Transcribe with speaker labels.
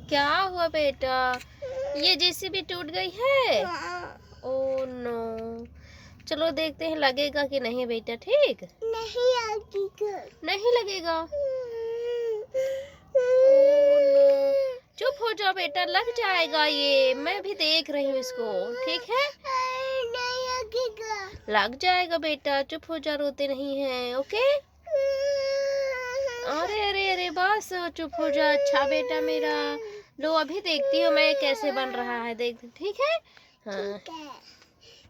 Speaker 1: क्या हुआ बेटा? ये जेसीबी टूट गई है? Oh no. चलो देखते हैं लगेगा कि नहीं बेटा। ठीक
Speaker 2: नहीं लगेगा।
Speaker 1: नहीं लगेगा। Oh no. चुप हो जाओ बेटा, लग जाएगा ये। मैं भी देख रही हूँ इसको। ठीक है
Speaker 2: नहीं लगेगा।
Speaker 1: लग जाएगा बेटा, चुप हो जा, रोते नहीं है। ओके। अरे अरे अरे बस चुप हो जा। अच्छा बेटा मेरा। लो अभी देखती हूँ मैं कैसे बन रहा है। देख ठीक है। हाँ
Speaker 2: ठीक है।